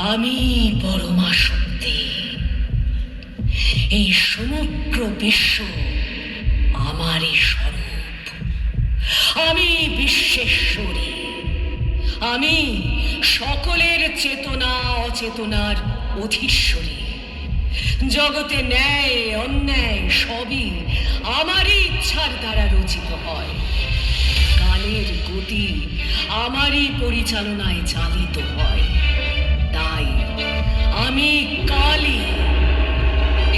আমি পরমা শক্তি। এই সমগ্র বিশ্ব আমারই স্বরূপ। আমি বিশ্বেশ্বরী। আমি সকলের চেতনা অচেতনার অধীশ্বরী। জগতে ন্যায় অন্যায় সবই আমারই ইচ্ছার দ্বারা রচিত হয়। কালের গতি আমারই পরিচালনায় চালিত হয়। তাই আমি কালী।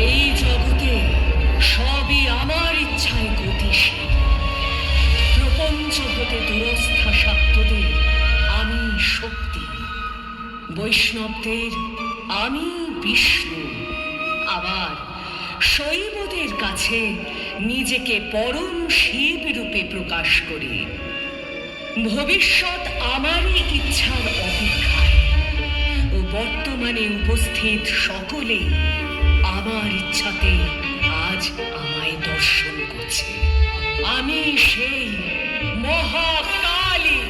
এই জগতে সবই আমার ইচ্ছায় গতিশীল। প্রপঞ্চ হতে দুরস্থা শাক্তদের আমি শক্তি। বৈষ্ণবদের আমি বিষ্ণু। আবার শৈবদের কাছে নিজেকে পরম শিব রূপে প্রকাশ করি। ভবিষ্যৎ আমারই ইচ্ছার অপেক্ষায় ও বর্তমানে উপস্থিত সকলে আমার ইচ্ছাতে আজ আমায় দর্শন করছে। আমি সেই মহাকালী।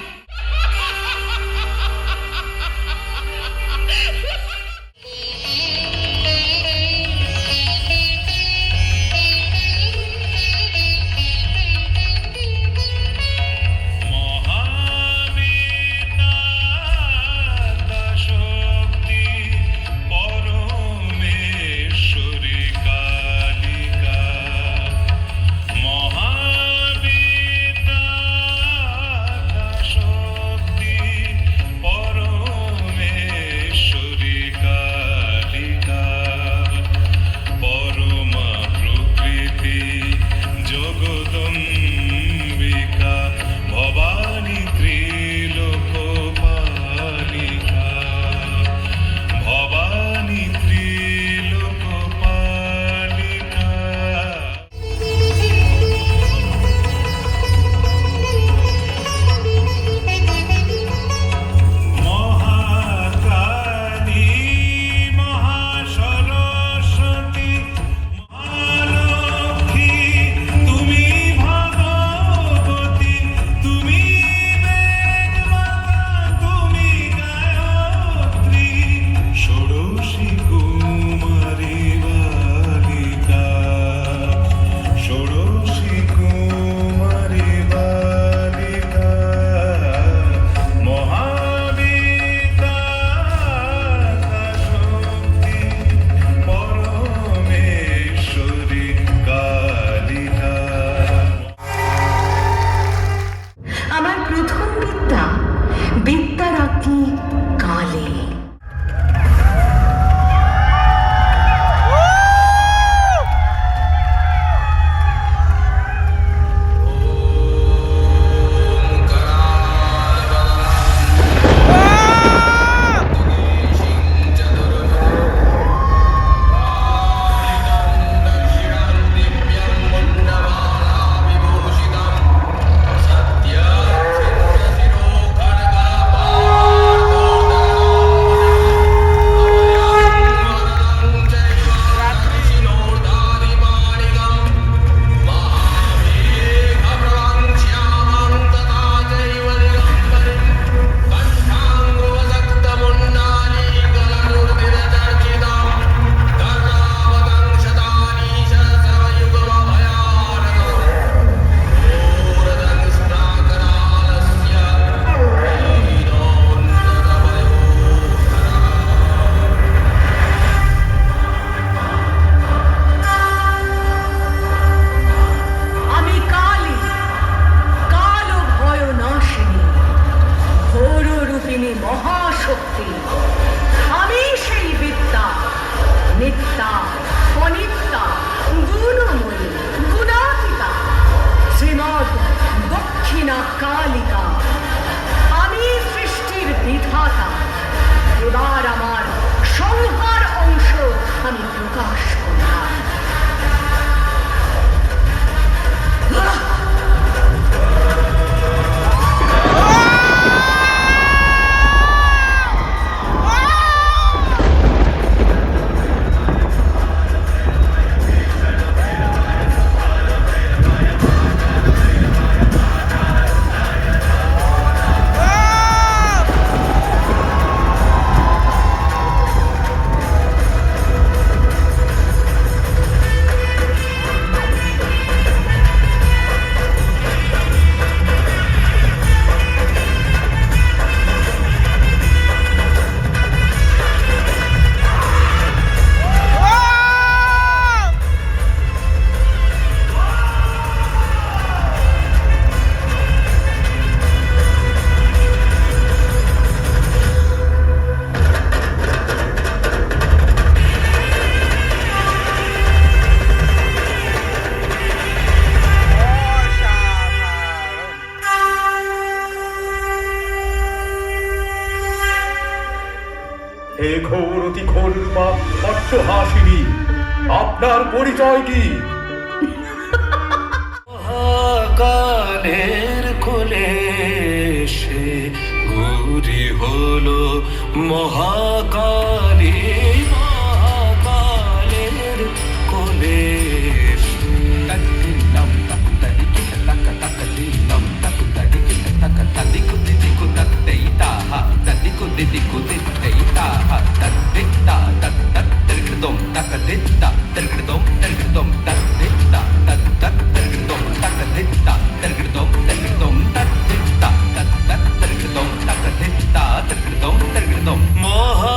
হে ঘোর অতি ঘোর রূপা অট্টহাসিনী, আপনার পরিচয় কি? মহাকালের কোলে সে গৌরী হলো মহাকালী, মহাকালের কোলে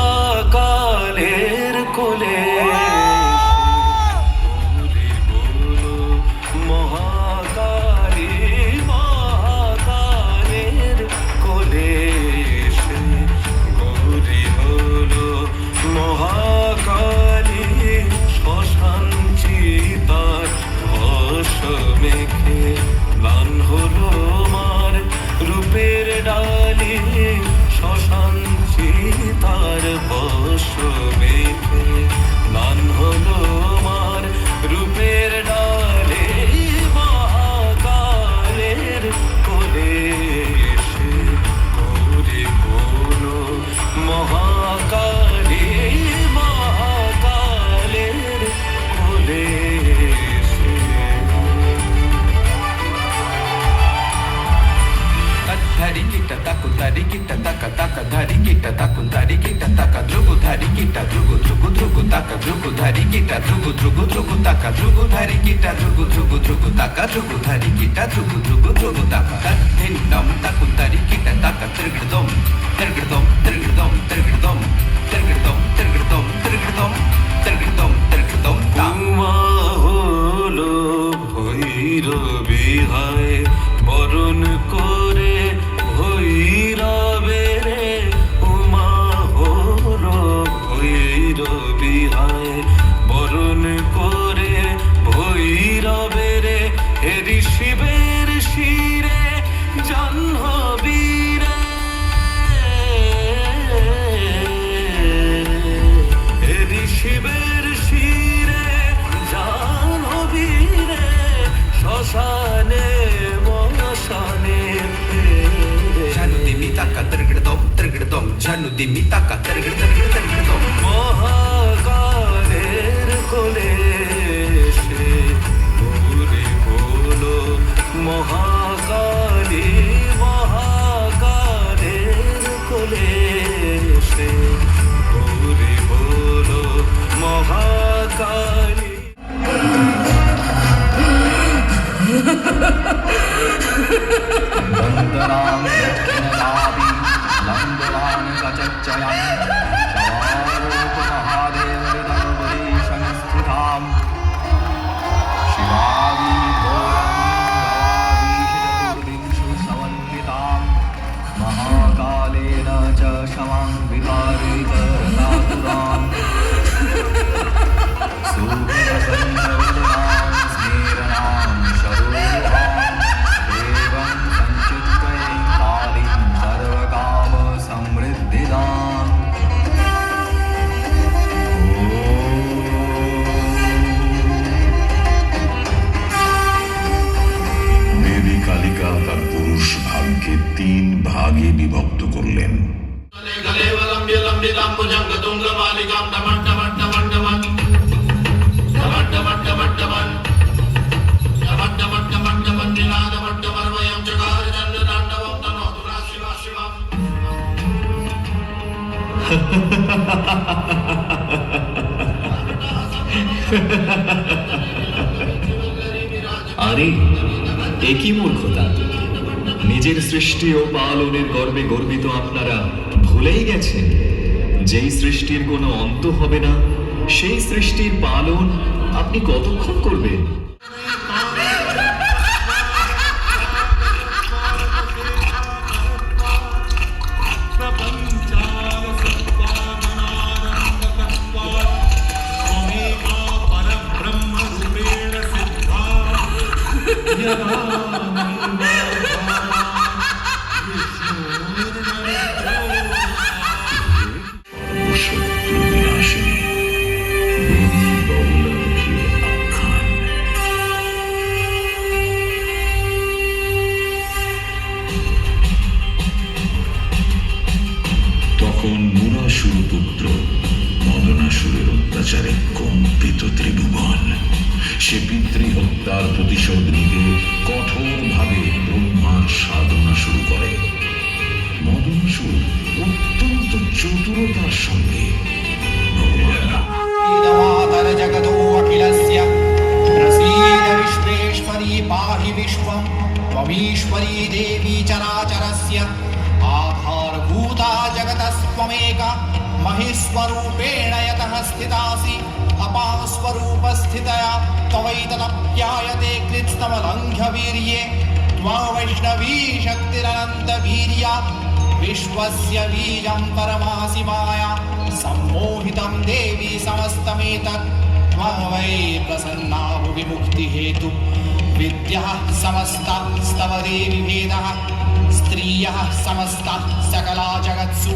মহাকালের কোলে মহাকালী, মহাকালের কোলে সে গৌরী হলো মহাকালী, শ্মশান চিতার ভস মেখে ম্লান হলো মার রূপের ডালি, শ্মশান চিতার ভস মেখে ম্লান হলো মার রূপের ডালে, মহাকালের কোলে সে গৌরী হলো মহাকালী, মহাকালের কোলে সে ধারি কিটা তাকু ধারি কিটা তাকা তাকা ধারি কিটা তাকু ধারি কিটা তাকা ধ্রুগু ধারি কিটা ধ্রুগু ধ্রুগু ধ্রুগু তাকা ধ্রুগু ধারি কিটা ধ্রুগু ধ্রুগু ধ্রুগু তাকা ধ্রুগু ধারি কিটা ধ্রুগু ধ্রুগু ধ্রুগু তাকা ধ্রুগু ধারি কিটা ধ্রুগু ধ্রুগু ধ্রুগু তাকা ধিন দম তাকু ধারি কিটা তাকা ত্রিগড়দম ত্রিগড়দম ত্রিগড়দম ত্রিগড়দম ত্রিগড়দম ত্রিগড়দম ত্রিগড়দম ত্রিগড়দম ত্রিগড়দম তামা হলো ভৈরবী হায় বরণ করে ভৈরবে রে, উমা হলো ভৈরবী হায় বরণ করে ভৈরবে রে, হেরি শিবের শিরে জাহ্নবী রে, হেরি শিবের শিরে জাহ্নবী রে, শ্মশানে মশানে ঝানু দিমি তাকা ত্রিগড়দম ত্রিগড়দম ঝানু দিমি তাকা ত্রিগড় ত্রিগড় ত্রিগড়দম মহাকালের কোলে সে গৌরী হলো মহাকালী, মহাকালের কোলে সে গৌরী হলো মহাকালী। বন্দনাং দক্ষিণলাভি লম্বলাং গজজ্জয়াং শবারূপ মহাদেবরিদম্বরী সংস্থিতাম শিবাগী ঘোরং গবাগীশচতুর্বিংশু সমন্বিতাং মহাকালেন চ শমাং বিতারিতরতাপুরাং সুখসন্নবিদনাং স্মেরণাং শরূহাং দেবং সঞ্চিত্তয়ং কালীং সর্বকাম সমৃদ্ধিদাং। দেবী কালিকা তার পুরুষ ভাগকে 3 ভাগে বিভক্ত করলেন। আরে একই মূর্খতা! নিজের সৃষ্টি ও পালনের গর্বে গর্বিত আপনারা ভুলেই গেছেন যেই সৃষ্টির কোনো অন্ত হবে না, সেই সৃষ্টির পালন আপনি কতক্ষণ করবেন? অসুরের অত্যাচারে কম্পিত ত্রিভুবন। সে পিতৃহত্যার প্রতিশোধ নিতে কঠোরভাবে ব্রহ্মার সাধনা শুরু করে। মদনাসুর অত্যন্ত চতুরতার সঙ্গে ভগবান मातर जगतो अखिलस्य प्रसीद विश्वेश्वरी पाहि विश्वं त्वमीश्वरी देवी चराचरस्य आधारभूता जगतस्त्वमेका महेश्वरूपेण यतः स्थितासि अपास्वरूपस्थितया त्ववैतदप्यायते कृत्स्तमलङ्घ्यवीर्ये त्ववैष्णवी शक्तिरनन्तवीर्या विश्वस्य बीजं परमासि माया सम्मोहितं देवी समस्तमेतत् त्वं वै प्रसन्ना भुवि मुक्तिहेतु विद्याः समस्ता स्तव देवि भेदः स्त्रियः समस्ता सकला जगत्सु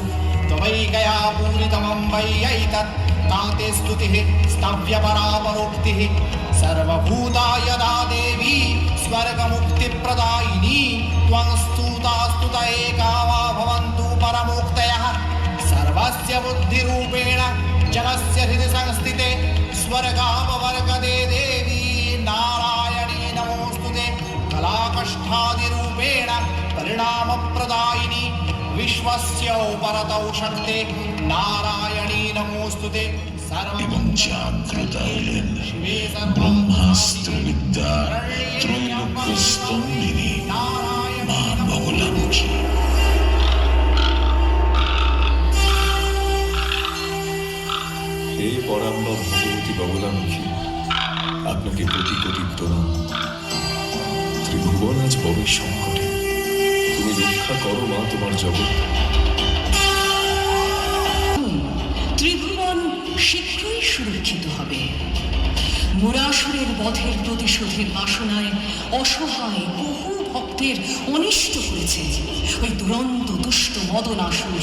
त्ववैकया पूरितमं वै एतत् ताते स्तुतिः स्तव्यपरापरोक्तिः सर्वभूता यदा देवी स्वर्गमुक्तिप्रदायिनी त्वं स्तुता स्तुत एका वा भवन्तु परमोक्तयः सर्वस्य बुद्धिरूपेण जगस्य हृदि संस्थिते स्वर्गापवर्गदे देवी नारायणी नमोऽस्तुते कलाकष्ठादिरूपेण परिणामप्रदायिनी विश्वस्य उपरतौ शक्ते नारायणी नमोऽस्तुते এবং জাগ্রত হলেন ব্রহ্মাস্ত্র বিদ্যা ত্রৈলোক্য স্তম্ভিনী মা বগলামুখী। হে পরাম্বর ভগবতী বগলামুখী, আপনাকে কোটি কোটি প্রণাম। ত্রিভুবন আজ বড়ই সংকটে, তুমি রক্ষা করো মা তোমার জগৎ। ত্রিভুবন শীঘ্রই সুরক্ষিত হবে। মুরাসুরের বধের প্রতিশোধের বাসনায় অসহায় বহু ভক্তের অনিষ্ট করেছে ওই দুরন্ত দুষ্ট মদনাসুর।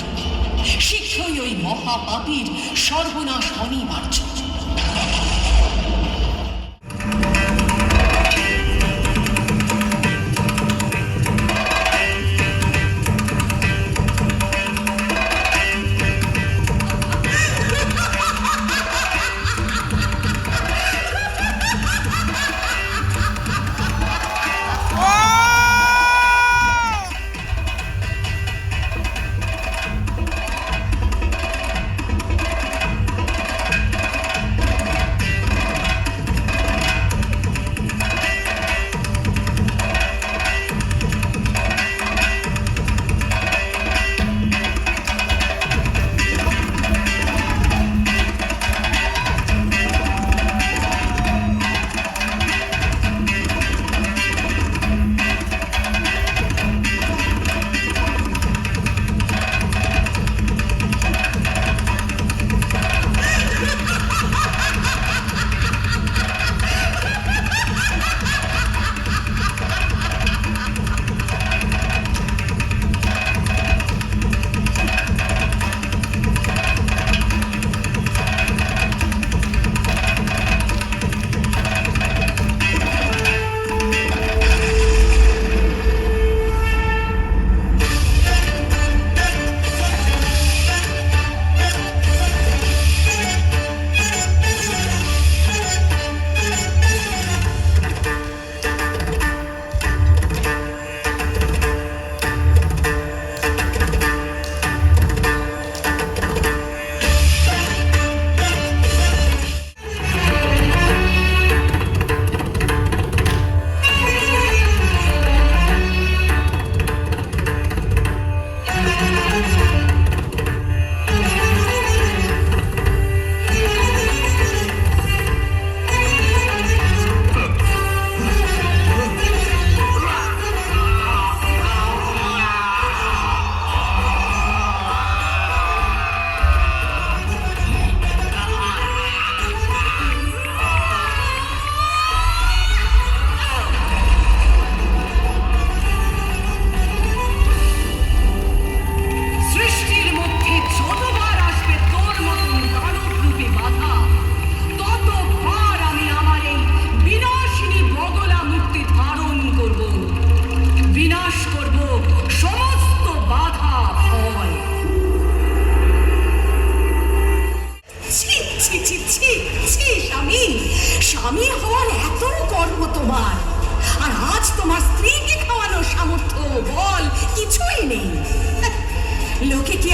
শীঘ্রই ওই মহাপাপীর সর্বনাশ অনিবার্য।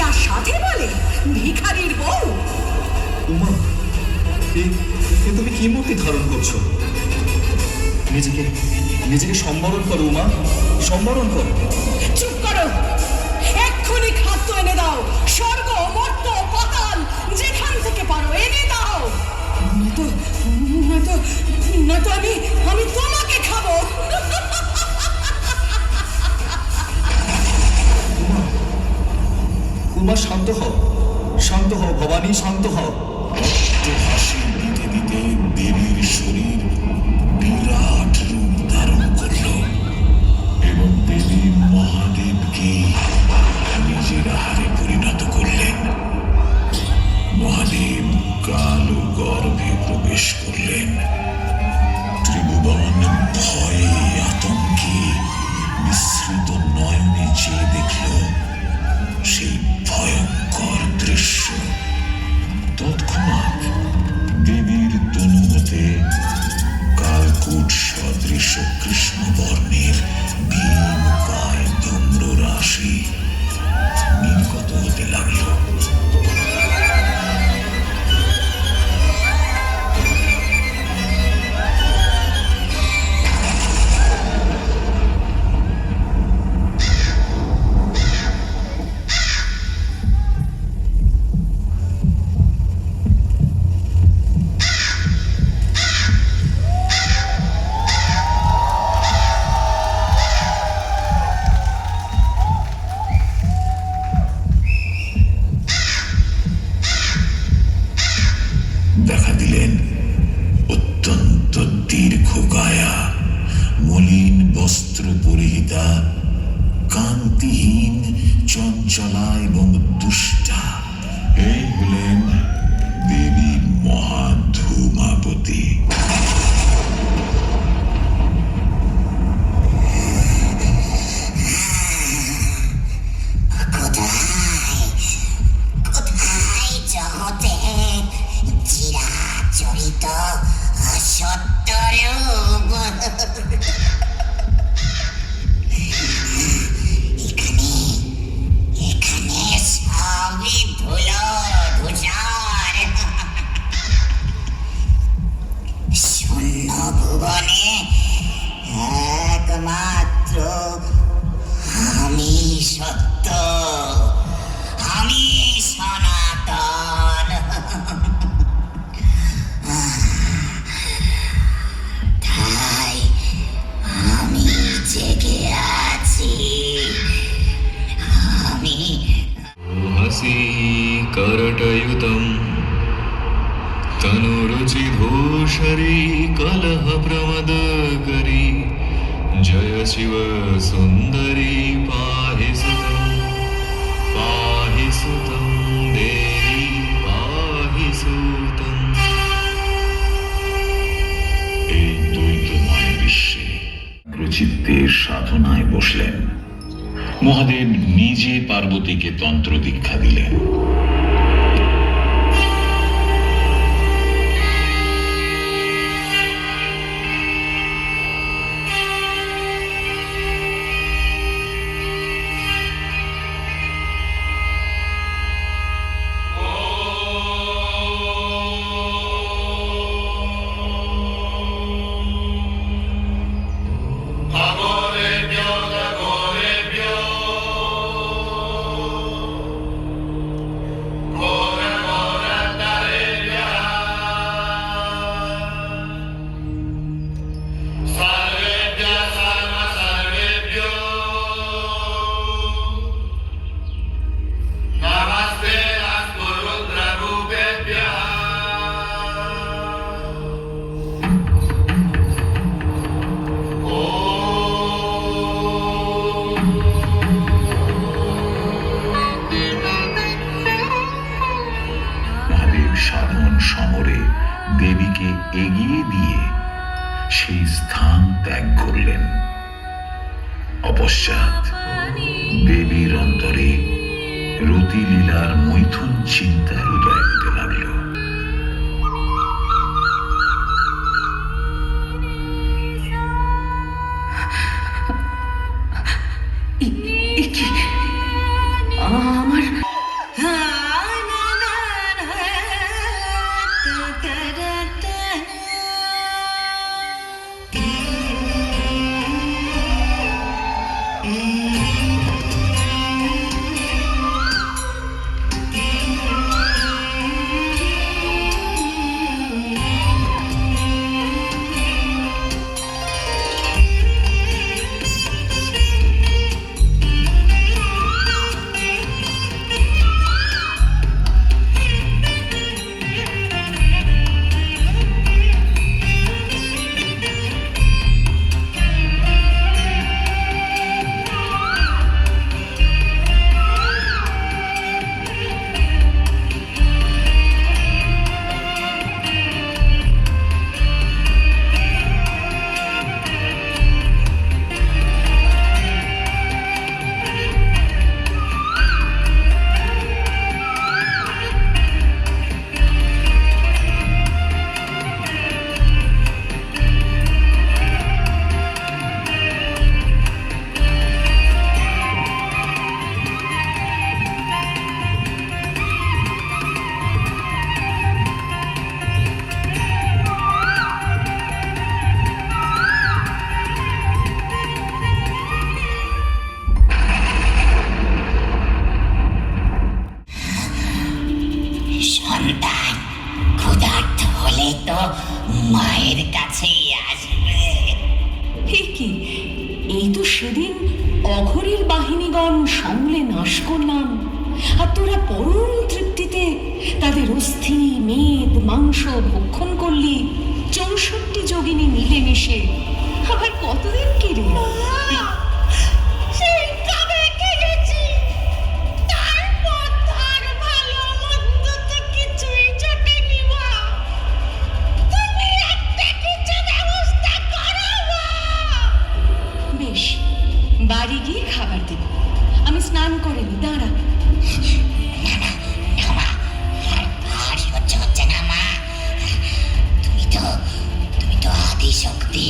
আর সাথে বলে ভিখারির বউ। উমা, এ তুমি কি মূর্তি ধারণ করছো? নিজেকে নিজেকে সম্বরণ করো উমা, সম্বরণ করো। চুপ করো, এক্ষুনি খাদ্য এনে দাও, স্বর্গ মর্ত পাতাল যেখান থেকে পারো এনে দাও, নয়তো আমি তোমাকে খাবো। উমা, শান্ত হও, শান্ত হও ভবানী, শান্ত হও। হাসি দিতে দিতে দেবীর শরীর বিরাট রূপ ধারণ করল এবং দেবী মহাদেবকে নিজের আহারে পরিণত করলেন। মহাদেব কালো গর্ভে প্রবেশ করলেন। ত্রিভুবন ভয়ে আতঙ্কে মিশ্রিত নয়নে চেয়ে দেখল সেই ভয়ঙ্কর দৃশ্য। তৎক্ষণাৎ দেবীর তনু হতে কালকূট সদৃশ কৃষ্ণবর্ণের ভীমকায় ধূম্র রাশি নির্গত হতে লাগল। দেখা দিলেন অত্যন্ত দীর্ঘকায়া, মলিন বস্ত্র পরিহিতা, কান্তিহীন, চঞ্চলা এবং দুষ্টা। এই হলেন দেবী মহাধূমাবতী। কোথায় জগতে চিরাচরিত সত্যরূপ এখানে সবই ধুলো ধূসর। শূন্য ভুবনে একমাত্র আমি সত্য, আমি সনাতন। তাই আমি জেগে আছি। আমি हसी करटयुतं तनुरुचिभूषरी कलह प्रमदकरी जय शिव सुन्दरी पाहि सुतं देवी पाहि सुतं। এই দ্বৈতময় বিশ্বে প্রচিত্তের সাধনায় বসলেন। মহাদেব নিজে পার্বতীকে তন্ত্র দীক্ষা দিলেন। সাধন সমরে দেবীকে এগিয়ে দিয়ে সেই স্থান ত্যাগ করলেন। অপশ্চাৎ দেবীর অন্তরে রতিলীলার মৈথুন চিন্তার উদয় হতে লাগল। কাছেই আসবে। কি এই তো সেদিন অঘরীর বাহিনীগণ সঙ্গে নাশ করলাম, আর তোরা পরম তৃপ্তিতে তাদের অস্থি মেদ মাংস ভক্ষণ করলি 64 যোগিনী মিলেমিশে। আবার কতদিন কি রে? সেই কবে খেয়েছি, তারপর তার ভালো মন্দ তো কিছুই জোটেনি মা। তুমি একটা কিছু ব্যবস্থা করো মা। বেশ, বাড়ি গিয়ে খাবার দেব। আমি স্নান করিনি, দাঁড়া। আর সহ্য হচ্ছে না মা। তুমি তো আদি শক্তি,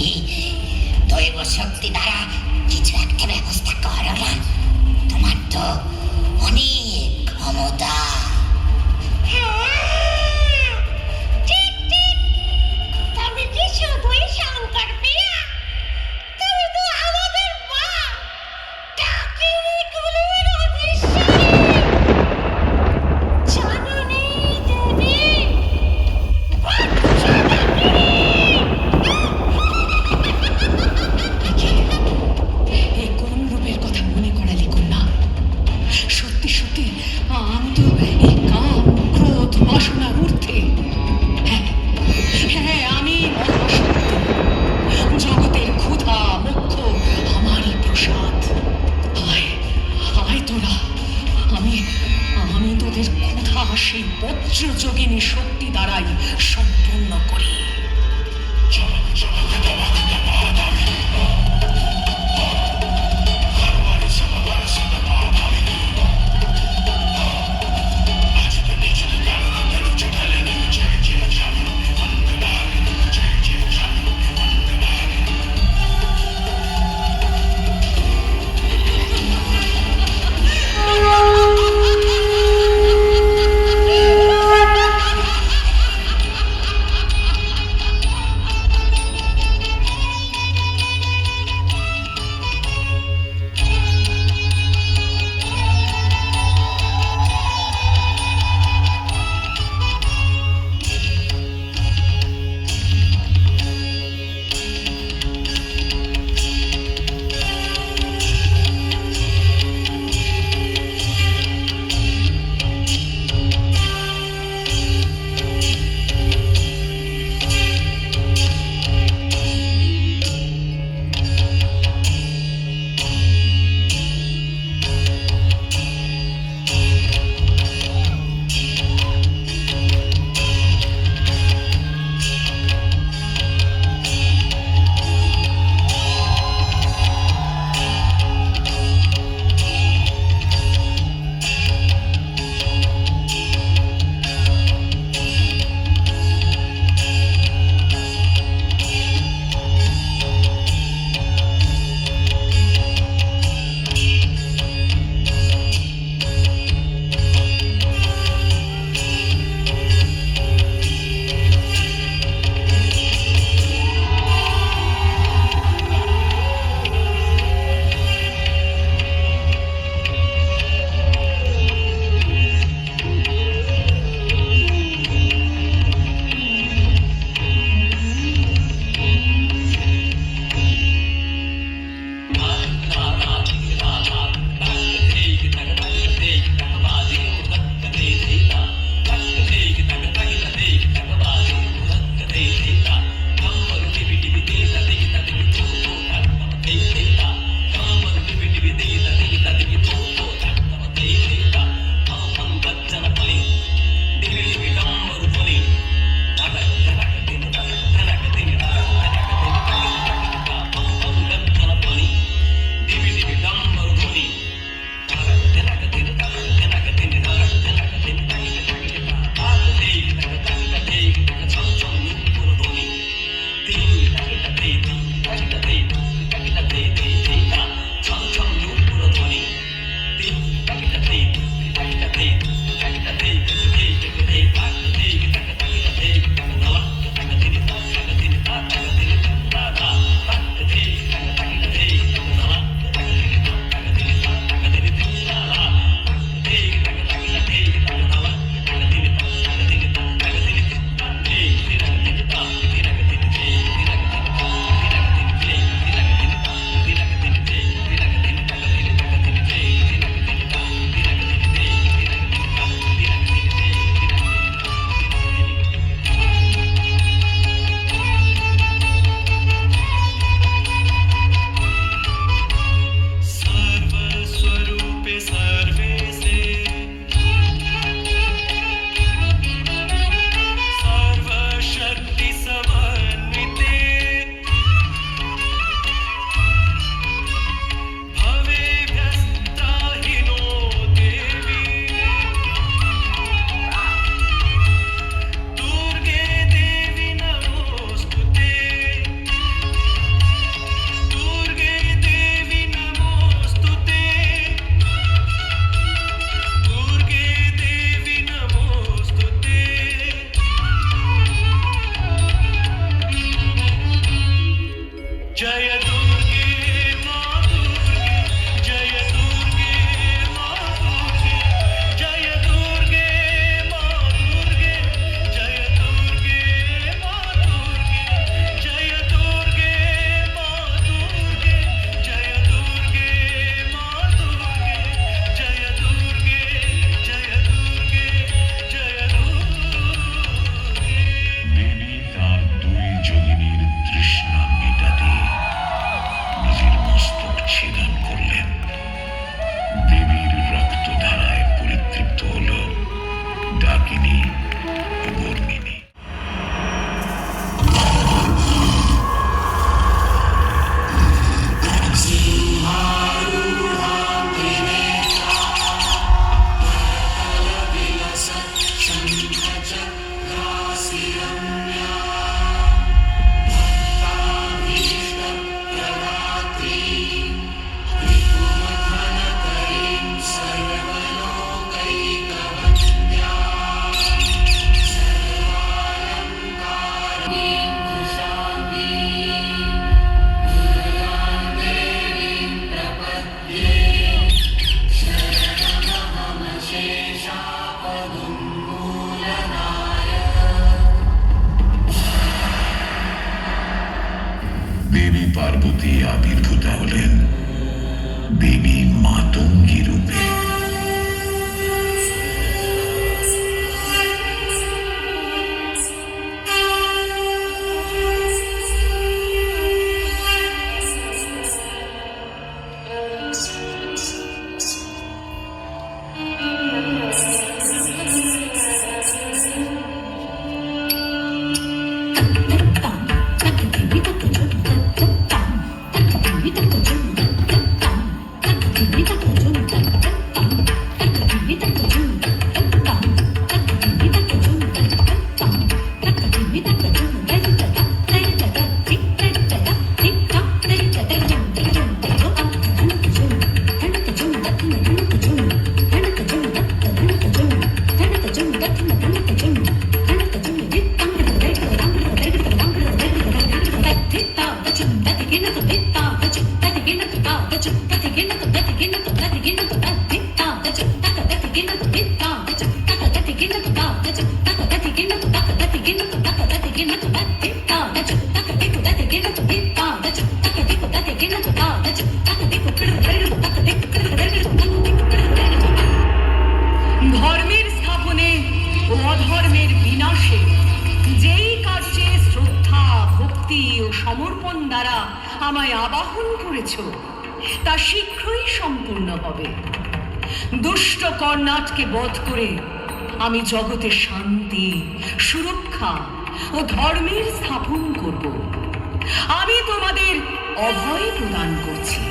দৈব শক্তি দ্বারা কিছু একটা ব্যবস্থা করো না। তোমার তো অনেক ক্ষমতা। ঠিক ঠিক, তুমি কি শুধুই শঙ্কর প্রিয়া? তুমি তো আমাদের মা, ডাকিনী কুলের অধীশ্বরী, জননী দেবী, এই কোন রূপের কথা মনে করালি কন্যা? সত্যি সত্যি আমি তো এই কাম ক্রোধ বাসনার ঊর্ধ্বে। হ্যাঁ হ্যাঁ, আমি মহাশক্তি, জগতের ক্ষুধা মোক্ষ আমারই প্রসাদ। আয় আয় তোরা, আমি তোদের ক্ষুধা সেই বজ্রযোগিনী শক্তি দ্বারাই সম্পূর্ণ করি। দেবী পার্বতী আবির্ভূতা হলেন দেবী মাতঙ্গী রূপে। ধর্মের স্থাপনে ও অধর্মের বিনাশে যেই কার্যে শ্রদ্ধা ভক্তি ও সমর্পণ দ্বারা আমায় আবাহন করেছ তা শীঘ্রই সম্পূর্ণ হবে। দুষ্ট কর্ণাটকে বধ করে আমি জগতে শান্তি, সুরক্ষা ও ধর্মের স্থাপন করব। আমি তোমাদের অভয় প্রদান করছি।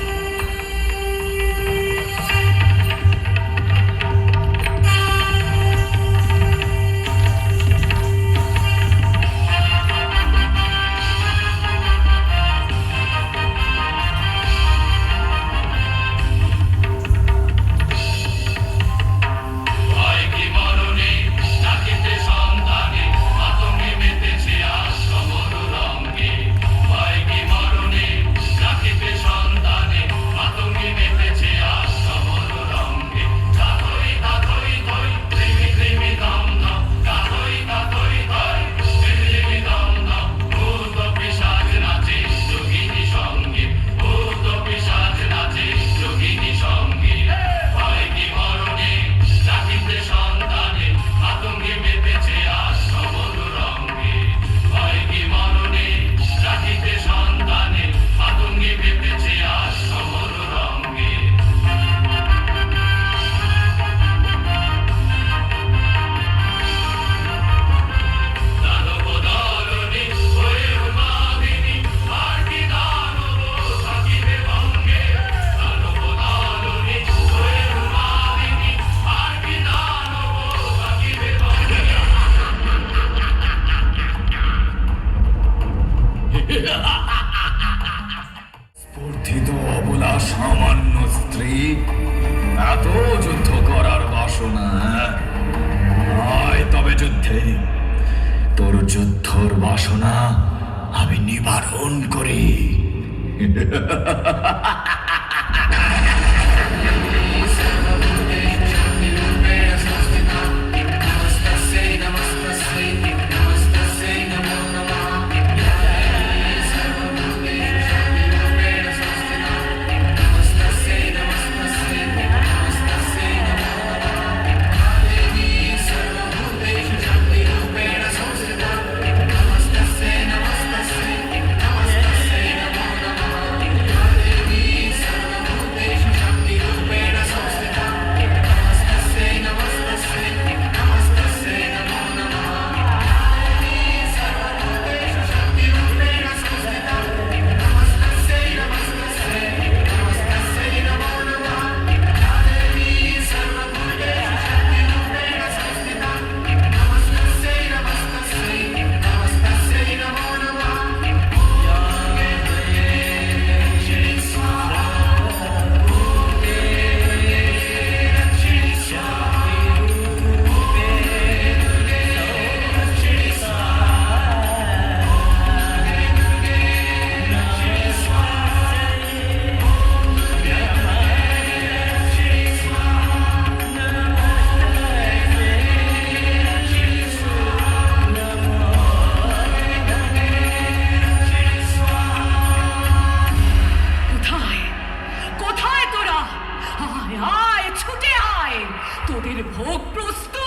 স্পর্ধিত অবলা সামান্য স্ত্রী, এত যুদ্ধ করার বাসনা? আয় তবে যুদ্ধে, তোর যুদ্ধর বাসনা আমি নিবারণ করি। প্রস্তুত